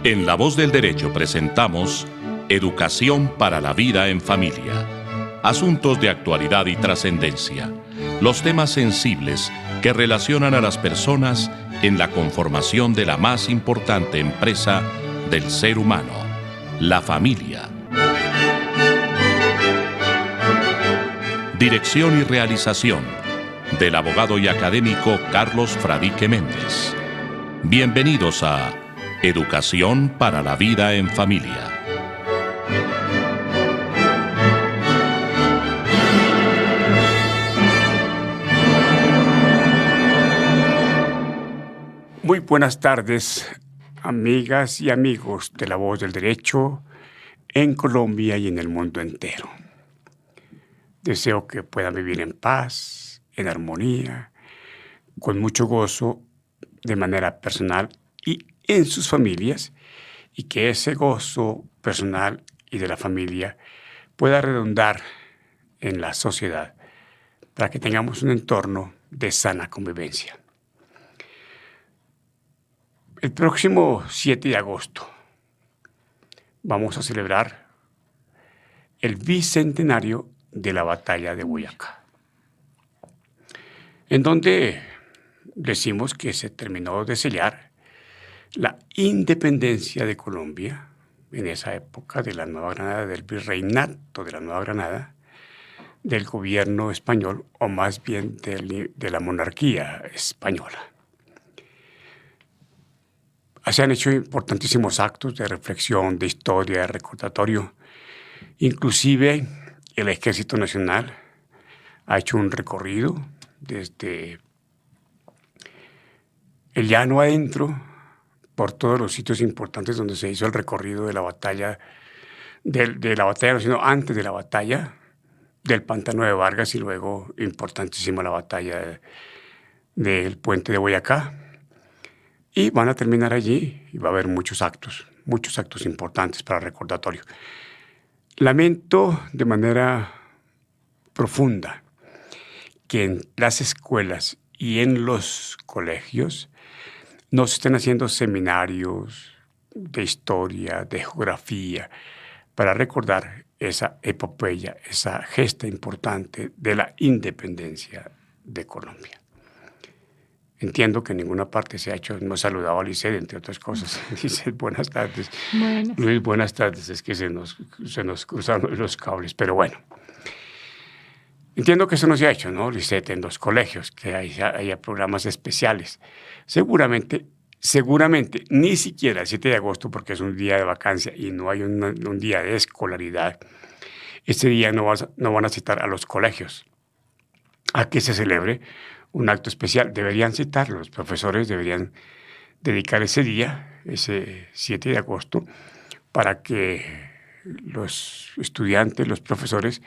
En La Voz del Derecho presentamos Educación para la Vida en Familia. Asuntos de actualidad y trascendencia. Los temas sensibles que relacionan a las personas en la conformación de la más importante empresa del ser humano, la familia. Dirección y realización del abogado y académico Carlos Fradique Méndez. Bienvenidos a Educación para la Vida en Familia. Muy buenas tardes, amigas y amigos de La Voz del Derecho en Colombia y en el mundo entero. Deseo que puedan vivir en paz, en armonía, con mucho gozo, de manera personal y en sus familias, y que ese gozo personal y de la familia pueda redundar en la sociedad para que tengamos un entorno de sana convivencia. El próximo 7 de agosto vamos a celebrar el bicentenario de la batalla de Boyacá, en donde decimos que se terminó de sellar la independencia de Colombia en esa época de la Nueva Granada, del virreinato de la Nueva Granada, del gobierno español, o más bien de la monarquía española. Se han hecho importantísimos actos de reflexión, de historia, de recordatorio. Inclusive el Ejército Nacional ha hecho un recorrido desde el llano adentro, por todos los sitios importantes donde se hizo el recorrido de la batalla, de la batalla, no, sino antes de la batalla, del Pantano de Vargas, y luego importantísima la batalla del Puente de Boyacá. Y van a terminar allí y va a haber muchos actos importantes para recordatorio. Lamento de manera profunda que en las escuelas y en los colegios no se estén haciendo seminarios de historia, de geografía, para recordar esa epopeya, esa gesta importante de la independencia de Colombia. Entiendo que en ninguna parte se ha hecho. Hemos saludado a Lisset, entre otras cosas. Lisset, buenas tardes. Buenas. Luis, buenas tardes. Es que se nos cruzaron los cables, pero bueno. Entiendo que eso no se ha hecho, ¿no, Lisset? En los colegios, que haya programas especiales. Seguramente, ni siquiera el 7 de agosto, porque es un día de vacancia y no hay un día de escolaridad, este día no van a citar a los colegios a que se celebre un acto especial. Deberían citarlo, los profesores deberían dedicar ese día, ese 7 de agosto, para que los estudiantes, los profesores,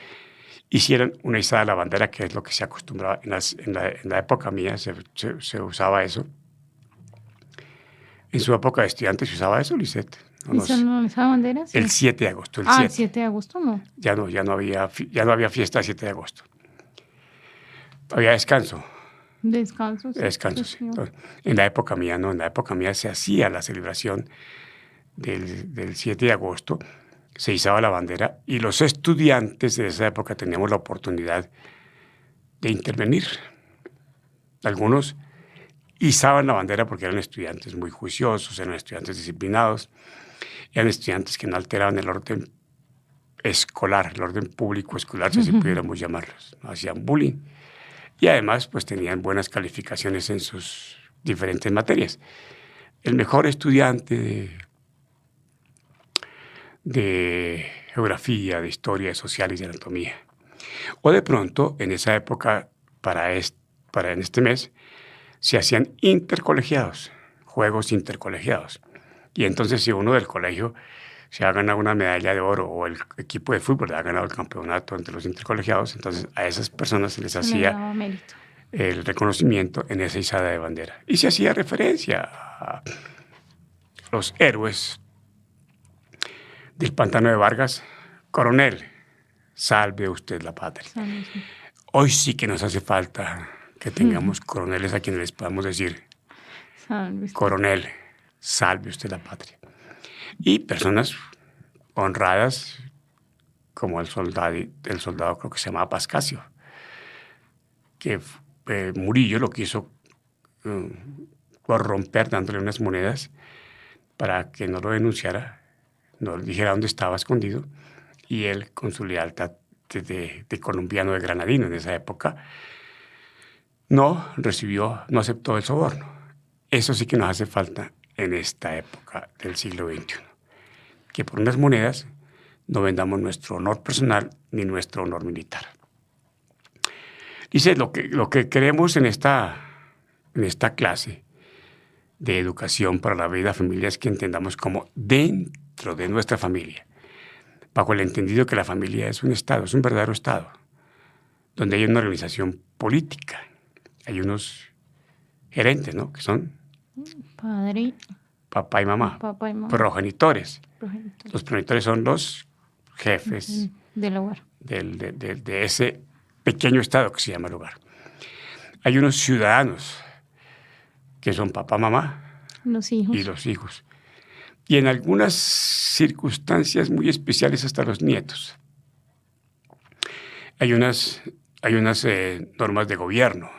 hicieran una izada a la bandera, que es lo que se acostumbraba. En la época mía se usaba eso. En su época de estudiante se usaba eso, Lisset. ¿Esa bandera? Sí. El 7 de agosto. El 7 de agosto no. Ya no había fiesta el 7 de agosto. Había descanso. Descanso, sí. Descanso, sí. Entonces, en la época mía no. En la época mía se hacía la celebración del 7 de agosto, se izaba la bandera y los estudiantes de esa época teníamos la oportunidad de intervenir. Algunos izaban la bandera porque eran estudiantes muy juiciosos, eran estudiantes disciplinados, eran estudiantes que no alteraban el orden escolar, el orden público escolar, si así pudiéramos llamarlos. No hacían bullying y además pues tenían buenas calificaciones en sus diferentes materias. El mejor estudiante de geografía, de historia, sociales y de anatomía. O de pronto, en esa época, en este mes, se hacían intercolegiados, juegos intercolegiados. Y entonces, si uno del colegio se ha ganado una medalla de oro o el equipo de fútbol ha ganado el campeonato entre los intercolegiados, entonces a esas personas se les hacía el reconocimiento en esa izada de bandera. Y se hacía referencia a los héroes del Pantano de Vargas. Coronel, salve usted la patria. Salve, sí. Hoy sí que nos hace falta que tengamos coroneles a quienes les podamos decir, Salve usted. coronel, salve usted la patria. Y personas honradas como el soldado creo que se llamaba Pascasio, que Murillo lo quiso corromper dándole unas monedas para que no lo denunciara, no le dijera dónde estaba escondido, y él, con su lealtad de colombiano, de granadino en esa época, no aceptó el soborno. Eso sí que nos hace falta en esta época del siglo XXI, que por unas monedas no vendamos nuestro honor personal ni nuestro honor militar. Dice, lo que queremos en esta clase de educación para la vida familiar es que entendamos como dentro de nuestra familia, bajo el entendido que la familia es un Estado, es un verdadero Estado, donde hay una organización política, hay unos gerentes, ¿no?, que son Padre, papá y mamá, progenitores. Los progenitores son los jefes del hogar, de ese pequeño Estado que se llama el hogar. Hay unos ciudadanos que son papá, mamá los hijos. y los hijos. Y en algunas circunstancias muy especiales hasta los nietos. Hay unas normas de gobierno.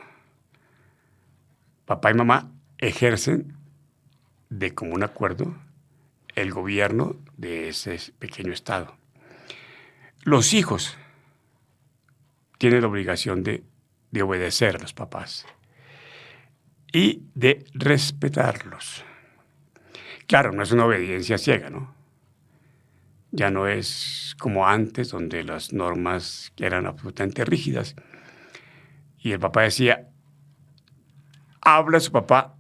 Papá y mamá ejercen de común acuerdo el gobierno de ese pequeño Estado. Los hijos tienen la obligación de obedecer a los papás y de respetarlos. Claro, no es una obediencia ciega, ¿no? Ya no es como antes, donde las normas eran absolutamente rígidas. Y el papá decía, habla a su papá,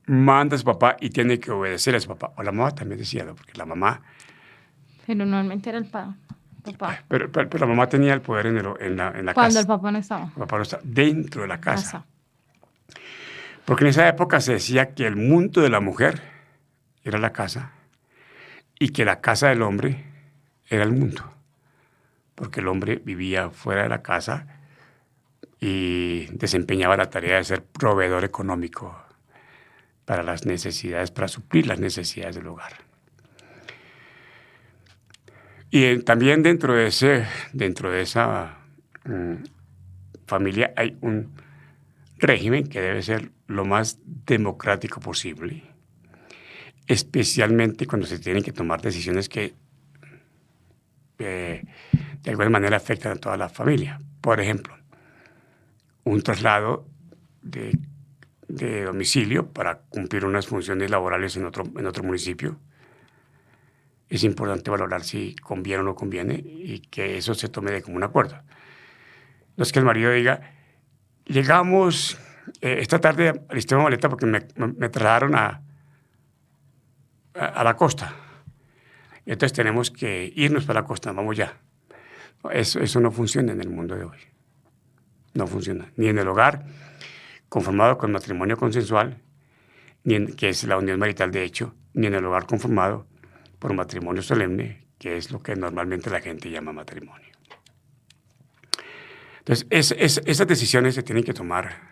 manda a su papá y tiene que obedecer a su papá. O la mamá también decía, ¿no?, porque la mamá... Pero normalmente era el papá. Pero la mamá tenía el poder en la casa. Cuando el papá no estaba. El papá no estaba dentro de la casa. Porque en esa época se decía que el mundo de la mujer era la casa y que la casa del hombre era el mundo. Porque el hombre vivía fuera de la casa y desempeñaba la tarea de ser proveedor económico para las necesidades, para suplir las necesidades del hogar. Y también dentro de esa familia hay un régimen que debe ser lo más democrático posible, especialmente cuando se tienen que tomar decisiones que de alguna manera afectan a toda la familia. Por ejemplo, un traslado de domicilio para cumplir unas funciones laborales en otro municipio. Es importante valorar si conviene o no conviene y que eso se tome de común acuerdo. No es que el marido diga, llegamos esta tarde, alisté una maleta porque me trasladaron a la costa. Entonces tenemos que irnos para la costa, vamos ya. Eso no funciona en el mundo de hoy. No funciona. Ni en el hogar conformado con matrimonio consensual, que es la unión marital de hecho, ni en el hogar conformado por matrimonio solemne, que es lo que normalmente la gente llama matrimonio. Entonces, esas decisiones se tienen que tomar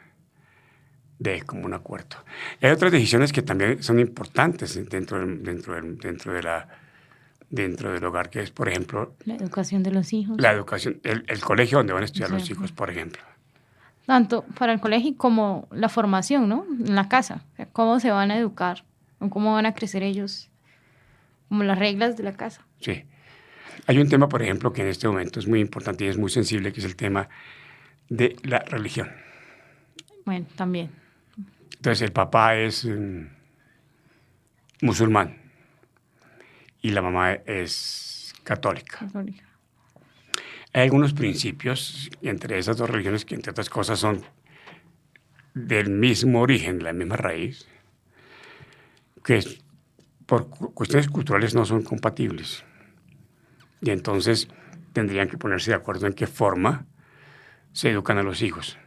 de común acuerdo. Y hay otras decisiones que también son importantes dentro del hogar, que es, por ejemplo... La educación de los hijos. La educación, el colegio donde van a estudiar los hijos, por ejemplo. Tanto para el colegio como la formación, ¿no? En la casa. O sea, cómo se van a educar, o cómo van a crecer ellos, como las reglas de la casa. Sí. Hay un tema, por ejemplo, que en este momento es muy importante y es muy sensible, que es el tema de la religión. Bueno, también. Entonces, el papá es musulmán y la mamá es católica. Hay algunos principios entre esas dos religiones que, entre otras cosas, son del mismo origen, la misma raíz, que por cuestiones culturales no son compatibles. Y entonces tendrían que ponerse de acuerdo en qué forma se educan a los hijos.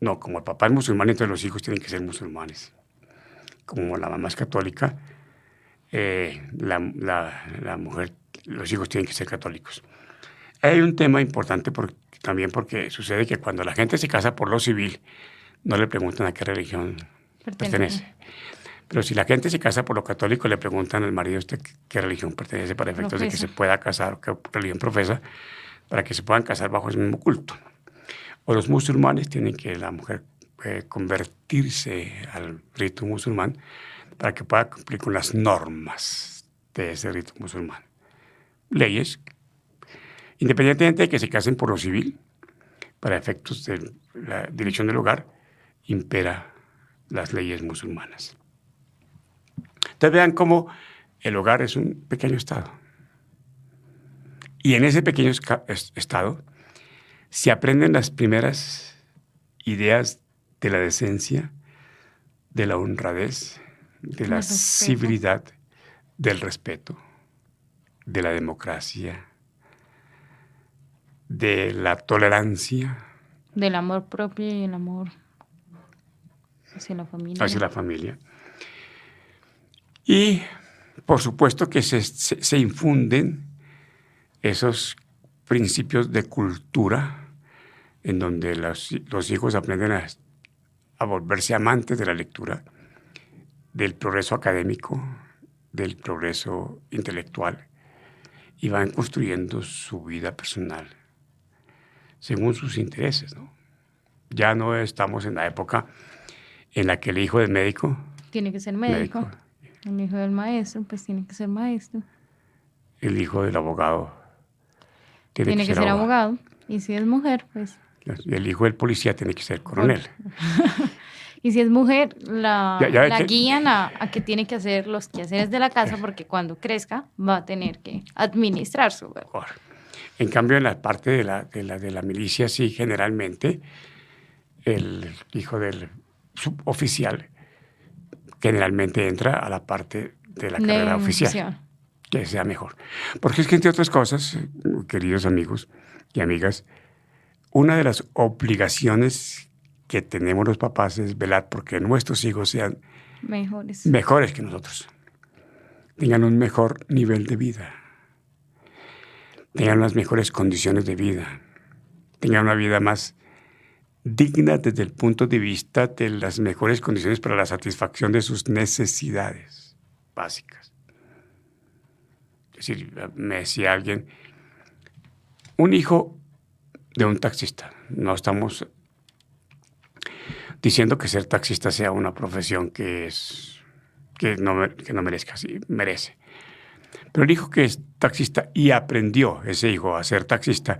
No, como el papá es musulmán, entonces los hijos tienen que ser musulmanes. Como la mamá es católica, la mujer, los hijos tienen que ser católicos. Hay un tema importante también porque sucede que cuando la gente se casa por lo civil, no le preguntan a qué religión pertenece. Pero si la gente se casa por lo católico, le preguntan al marido usted qué religión pertenece para efectos de que Profesa. se pueda casar, qué religión profesa, para que se puedan casar bajo el mismo culto. O los musulmanes tienen que la mujer convertirse al rito musulmán para que pueda cumplir con las normas de ese rito musulmán. Leyes, independientemente de que se casen por lo civil, para efectos de la dirección del hogar, impera las leyes musulmanas. Entonces vean cómo el hogar es un pequeño estado. Y en ese pequeño estado se aprenden las primeras ideas de la decencia, de la honradez, de la El respeto. civilidad, del respeto, de la democracia, de la tolerancia Del amor propio y el amor hacia la familia. hacia la familia. Y por supuesto que se infunden esos principios de cultura en donde los hijos aprenden a volverse amantes de la lectura, del progreso académico, del progreso intelectual, y van construyendo su vida personal según sus intereses, ¿no? Ya no estamos en la época en la que el hijo del médico, Tiene que ser médico. El hijo del maestro, pues tiene que ser maestro. el hijo del abogado, Tiene que ser abogado. Y si es mujer, pues... y el hijo del policía tiene que ser coronel. Y si es mujer, la Ya ve que- guían a que tiene que hacer los quehaceres de la casa porque cuando crezca va a tener que administrar su hogar. Ahora, en cambio, en la parte de la milicia, sí, generalmente, el hijo del suboficial generalmente entra a la parte de la carrera oficial, que sea mejor. Porque es que, entre otras cosas, queridos amigos y amigas, una de las obligaciones que tenemos los papás es velar porque nuestros hijos sean Mejores. mejores que nosotros, tengan un mejor nivel de vida, tengan unas mejores condiciones de vida, tengan una vida más digna desde el punto de vista de las mejores condiciones para la satisfacción de sus necesidades básicas. Es decir, me decía alguien, un hijo de un taxista, no estamos diciendo que ser taxista sea una profesión que no merezca, sí, merece. Pero el hijo que es taxista y aprendió, ese hijo, a ser taxista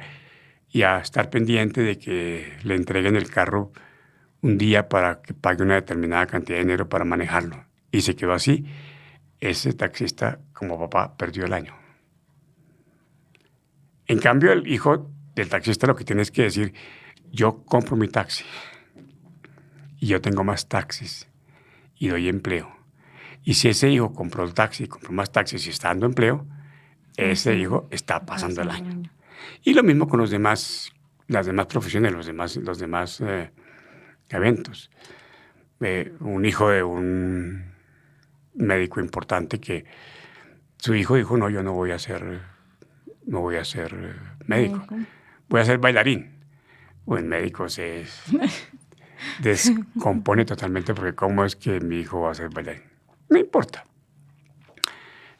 y a estar pendiente de que le entreguen el carro un día para que pague una determinada cantidad de dinero para manejarlo, y se quedó así, ese taxista como papá perdió el año. En cambio, el hijo del taxista lo que tiene es que decir, yo compro mi taxi y yo tengo más taxis y doy empleo. Y si ese hijo compró el taxi, compró más taxis y está dando empleo, ese hijo está pasando el año. Y lo mismo con las demás profesiones, los demás eventos. Un hijo de un médico importante que su hijo dijo, no, yo no voy a ser médico, voy a ser bailarín. O el médico se descompone totalmente porque ¿cómo es que mi hijo va a ser bailarín? No importa.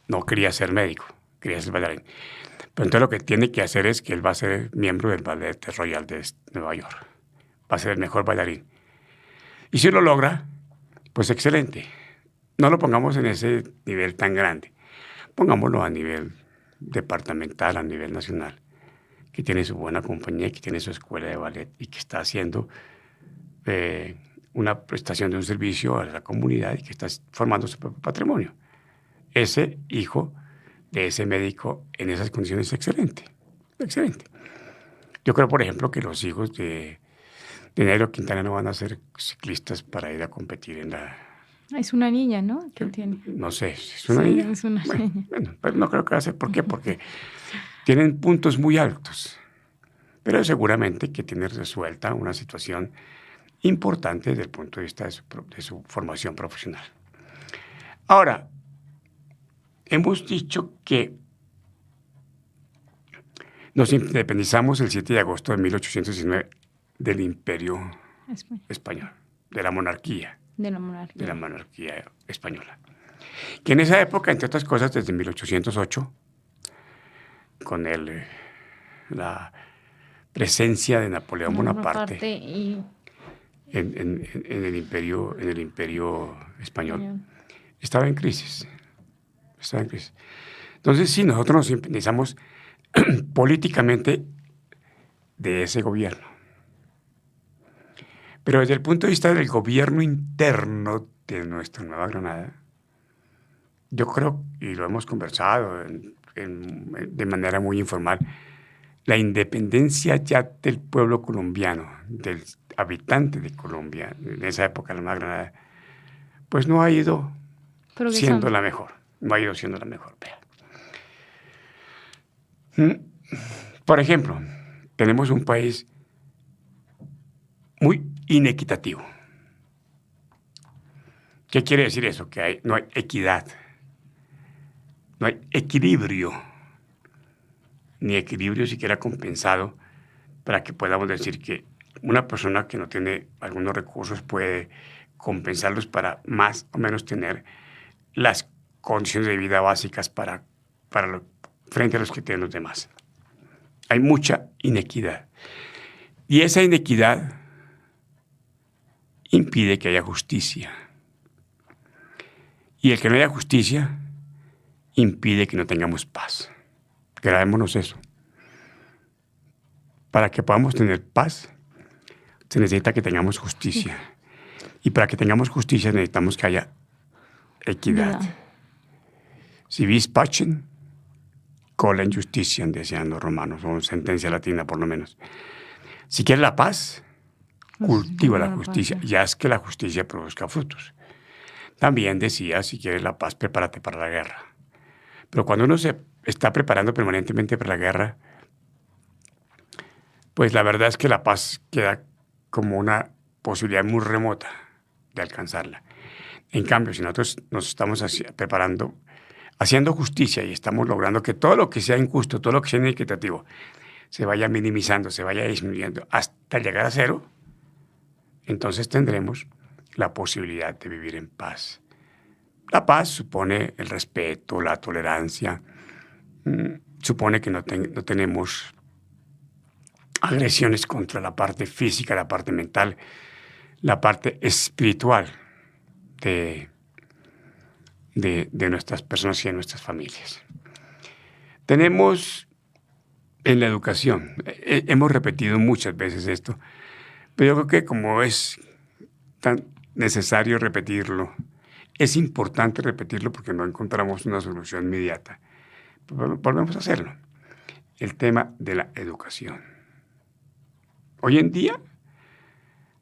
No quería ser médico, quería ser bailarín. Pero entonces lo que tiene que hacer es que él va a ser miembro del Ballet Royal de Nueva York. Va a ser el mejor bailarín. Y si lo logra, pues excelente. No lo pongamos en ese nivel tan grande. Pongámoslo a nivel departamental, a nivel nacional, que tiene su buena compañía, que tiene su escuela de ballet y que está haciendo una prestación de un servicio a la comunidad y que está formando su propio patrimonio. Ese hijo de ese médico en esas condiciones es excelente, excelente. Yo creo, por ejemplo, que los hijos de Nairo Quintana no van a ser ciclistas para ir a competir en la... Es una niña, ¿no? ¿Qué tiene? No sé, ¿es una niña? Es una niña. Bueno, pero no creo que va a ser. ¿Por qué? Porque tienen puntos muy altos, pero seguramente que tiene resuelta una situación importante desde el punto de vista de su formación profesional. Ahora, hemos dicho que nos independizamos el 7 de agosto de 1819 del Imperio Español, de la monarquía. De la monarquía. de la monarquía española. Que en esa época, entre otras cosas, desde 1808, con la presencia de Napoleón Bonaparte Y en el imperio español, estaba en crisis. Estaba en crisis. Entonces, sí, nosotros nos independizamos políticamente de ese gobierno. Pero desde el punto de vista del gobierno interno de nuestra Nueva Granada, yo creo, y lo hemos conversado de manera muy informal, la independencia ya del pueblo colombiano, del habitante de Colombia, en esa época la Nueva Granada, pues no ha ido siendo la mejor. No ha ido siendo la mejor. Por ejemplo, tenemos un país muy inequitativo. ¿Qué quiere decir eso? Que no hay equidad, no hay equilibrio, ni equilibrio siquiera compensado para que podamos decir que una persona que no tiene algunos recursos puede compensarlos para más o menos tener las condiciones de vida básicas frente a los que tienen los demás. Hay mucha inequidad. Y esa inequidad impide que haya justicia. Y el que no haya justicia impide que no tengamos paz. Grabémonos eso. Para que podamos tener paz, se necesita que tengamos justicia. Y para que tengamos justicia necesitamos que haya equidad. Si vis pacem, cola justitiam, decían los romanos, o sentencia latina por lo menos. Si quieres la paz, cultiva la justicia y haz que la justicia produzca frutos. También decía, si quieres la paz, prepárate para la guerra. Pero cuando uno se está preparando permanentemente para la guerra, pues la verdad es que la paz queda como una posibilidad muy remota de alcanzarla. En cambio, si nosotros nos estamos preparando, haciendo justicia y estamos logrando que todo lo que sea injusto, todo lo que sea inequitativo, se vaya minimizando, se vaya disminuyendo hasta llegar a cero, entonces tendremos la posibilidad de vivir en paz. La paz supone el respeto, la tolerancia, supone que no tenemos agresiones contra la parte física, la parte mental, la parte espiritual de nuestras personas y de nuestras familias. Tenemos en la educación, hemos repetido muchas veces esto, pero yo creo que como es tan necesario repetirlo, es importante repetirlo porque no encontramos una solución inmediata. Volvemos a hacerlo. El tema de la educación. Hoy en día,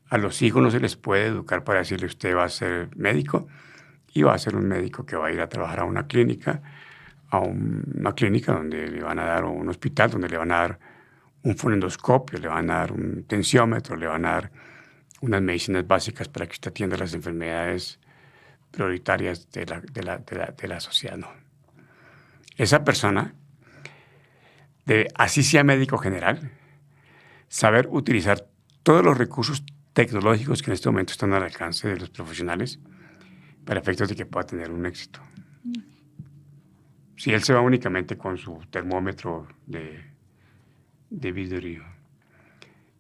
a los hijos no se les puede educar para decirle usted va a ser médico y va a ser un médico que va a ir a trabajar a una clínica donde le van a dar, o un hospital donde le van a dar un fonendoscopio, le van a dar un tensiómetro, le van a dar unas medicinas básicas para que usted atienda las enfermedades prioritarias de la sociedad. No. Esa persona debe, así sea médico general, saber utilizar todos los recursos tecnológicos que en este momento están al alcance de los profesionales para efectos de que pueda tener un éxito. Si él se va únicamente con su termómetro de vidrio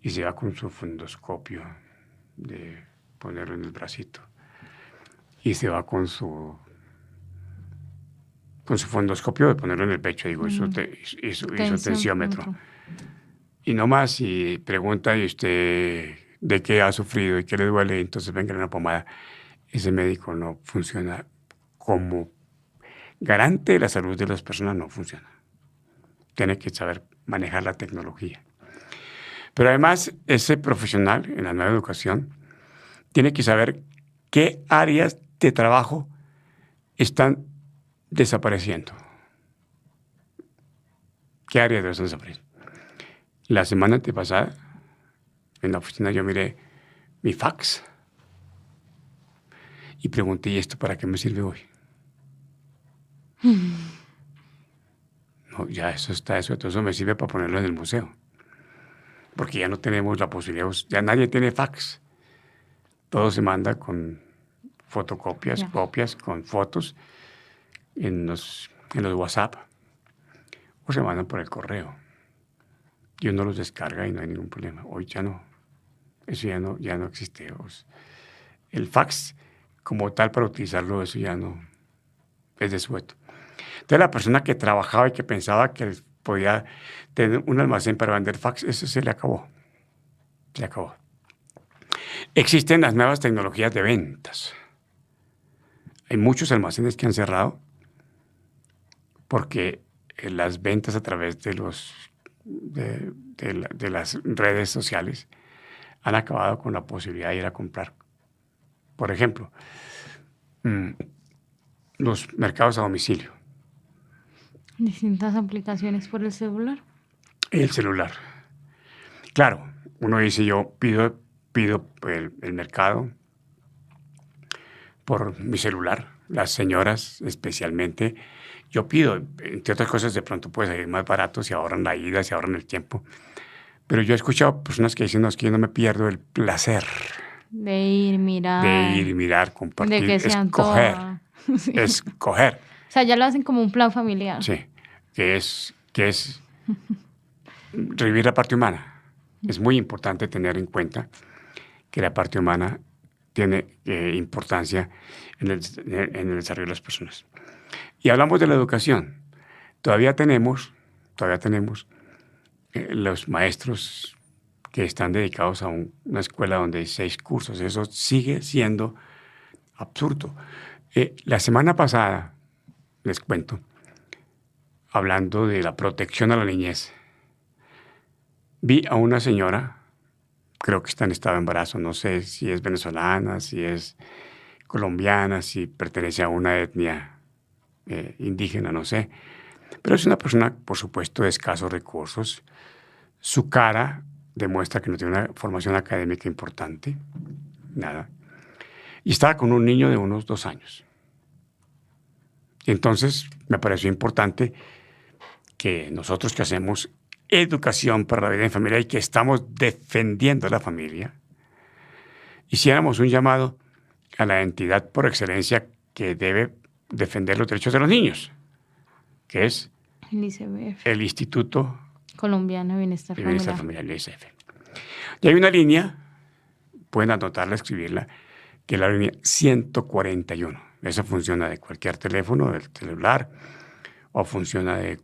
y se va con su fundoscopio de ponerlo en el bracito y se va con su fundoscopio de ponerlo en el pecho, digo, y su tensiómetro. Y no más, si pregunta y usted de qué ha sufrido y qué le duele, entonces venga una pomada, ese médico no funciona como garante de la salud de las personas, no funciona. Tiene que saber manejar la tecnología. Pero además, ese profesional en la nueva educación tiene que saber qué áreas de trabajo están desapareciendo. ¿Qué áreas están desapareciendo? La semana antepasada, en la oficina, yo miré mi fax y pregunté, ¿y esto para qué me sirve hoy? No, ya eso está, todo eso me sirve para ponerlo en el museo. Porque ya no tenemos la posibilidad, ya nadie tiene fax. Todo se manda con fotocopias, Ya. copias con fotos en los WhatsApp o se mandan por el correo. Y uno los descarga y no hay ningún problema. Hoy ya no. Eso ya no existe. El fax como tal para utilizarlo, eso ya no es desueto. Entonces la persona que trabajaba y que pensaba que podía tener un almacén para vender fax, eso se le acabó. Se acabó. Existen las nuevas tecnologías de ventas. Hay muchos almacenes que han cerrado porque las ventas a través de las redes sociales han acabado con la posibilidad de ir a comprar. Por ejemplo, los mercados a domicilio. Distintas aplicaciones por el celular. El celular. Claro, uno dice, yo pido el mercado por mi celular. Las señoras especialmente. Yo pido, entre otras cosas, de pronto puede salir más barato, se ahorran la ida, se ahorran el tiempo. Pero yo he escuchado personas que dicen, no, es que yo no me pierdo el placer De ir, mirar. compartir, De que se escoger. antoja. Sí. Escoger. O sea, ya lo hacen como un plan familiar. Sí, que es revivir la parte humana. Es muy importante tener en cuenta que la parte humana tiene importancia en el desarrollo de las personas. Y hablamos de la educación. Todavía tenemos los maestros que están dedicados a una escuela donde hay 6 cursos. Eso sigue siendo absurdo. La semana pasada, les cuento, hablando de la protección a la niñez, vi a una señora, creo que está en estado de embarazo, no sé si es venezolana, si es colombiana, si pertenece a una etnia indígena, no sé. Pero es una persona, por supuesto, de escasos recursos. Su cara demuestra que no tiene una formación académica importante, nada. Y estaba con un niño de unos 2 años. Y entonces me pareció importante que nosotros que hacemos educación para la vida en familia y que estamos defendiendo la familia, hiciéramos un llamado a la entidad por excelencia que debe defender los derechos de los niños, que es El ICBF. el Instituto Colombiano de Bienestar de Bienestar Familiar. Familiar, el ICF. Y hay una línea, pueden anotarla, escribirla, que es la línea 141. Esa funciona de cualquier teléfono, del celular, o funciona de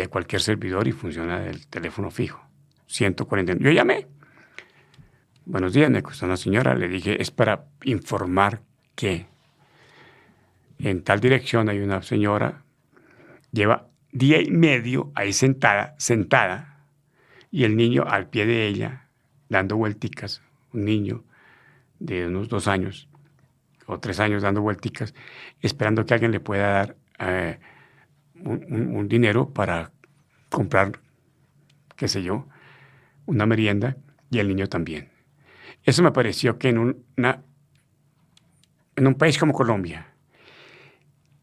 cualquier servidor y funciona del teléfono fijo. 141. Yo llamé. Buenos días, me contestó una señora. Le dije, es para informar que en tal dirección hay una señora, lleva día y medio ahí sentada, y el niño al pie de ella, dando vuelticas, un niño de unos 2 años o 3 años dando vuelticas, esperando que alguien le pueda dar un dinero para comprar, qué sé yo, una merienda, y el niño también. Eso me pareció que en un país como Colombia,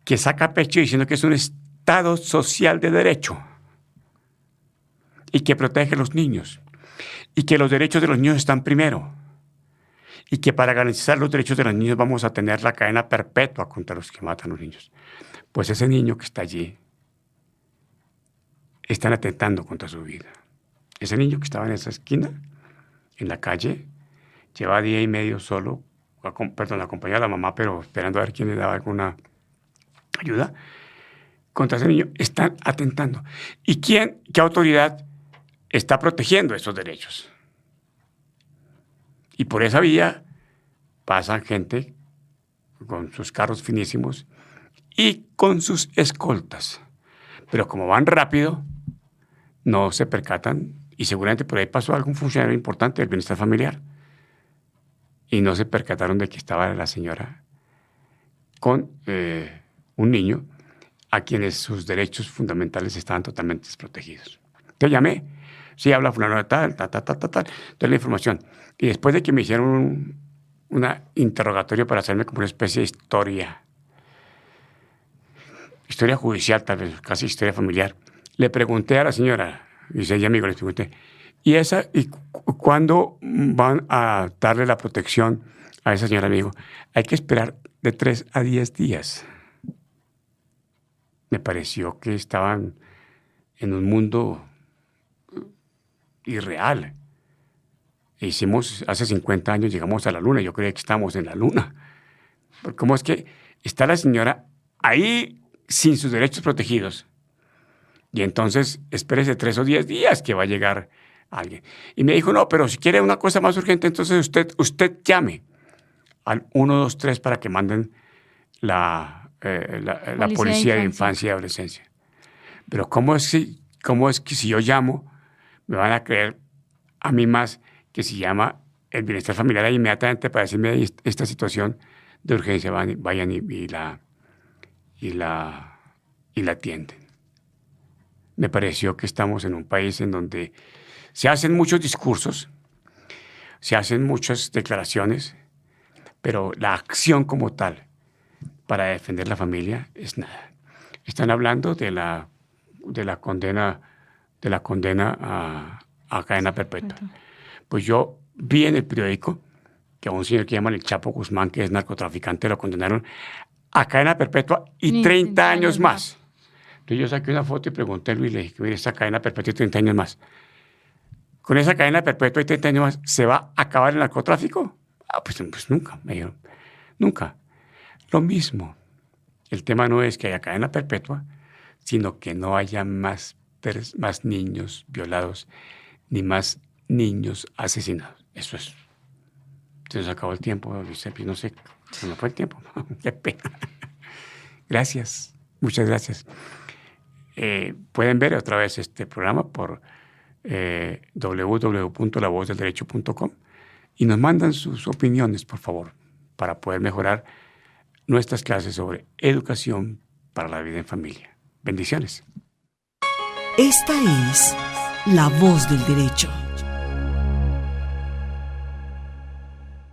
que saca pecho diciendo que es un Estado social de derecho y que protege a los niños y que los derechos de los niños están primero y que para garantizar los derechos de los niños vamos a tener la cadena perpetua contra los que matan a los niños. Pues ese niño que está allí están atentando contra su vida. Ese niño que estaba en esa esquina, en la calle, lleva día y medio solo, acompañado a la mamá, pero esperando a ver quién le daba alguna ayuda. Contra ese niño están atentando. ¿Y qué autoridad está protegiendo esos derechos? Y por esa vía pasa gente con sus carros finísimos y con sus escoltas. Pero como van rápido, no se percatan, y seguramente por ahí pasó algún funcionario importante del bienestar familiar, y no se percataron de que estaba la señora con un niño a quienes sus derechos fundamentales estaban totalmente desprotegidos. Te llamé, sí, habla fulano de tal, toda la información. Y después de que me hicieron un interrogatorio para hacerme como una especie de historia judicial, tal vez, casi historia familiar, le pregunté a la señora, dice ella, amigo, le pregunté, ¿y cuándo van a darle la protección a esa señora? Amigo, hay que esperar de 3 a 10 días. Me pareció que estaban en un mundo irreal. Hace 50 años llegamos a la luna, yo creía que estábamos en la luna. ¿Cómo es que está la señora ahí sin sus derechos protegidos? Y entonces espérese 3 o 10 días que va a llegar alguien. Y me dijo, no, pero si quiere una cosa más urgente, entonces usted llame al 123 para que manden la policía de infancia y adolescencia. Pero ¿cómo es que si yo llamo, me van a creer a mí más que si llama el bienestar familiar ahí inmediatamente para decirme esta situación de urgencia, vayan y la atienden? Me pareció que estamos en un país en donde se hacen muchos discursos, se hacen muchas declaraciones, pero la acción como tal para defender la familia es nada. Están hablando de la condena a cadena perpetua. Pues yo vi en el periódico que a un señor que llaman el Chapo Guzmán, que es narcotraficante, lo condenaron a cadena perpetua y 30 años más. Entonces yo saqué una foto y pregunté a Luis, le dije, mire, esta cadena perpetua y 30 años más. ¿Con esa cadena perpetua y 30 años más se va a acabar el narcotráfico? Pues nunca, me dijeron. Nunca. Lo mismo. El tema no es que haya cadena perpetua, sino que no haya más niños violados, ni más niños asesinados. Eso es. Se nos acabó el tiempo, Luis Serpi. No sé, se nos fue el tiempo. Qué pena. Gracias. Muchas gracias. Pueden ver otra vez este programa por www.lavozdelderecho.com y nos mandan sus opiniones, por favor, para poder mejorar nuestras clases sobre educación para la vida en familia. Bendiciones. Esta es La Voz del Derecho.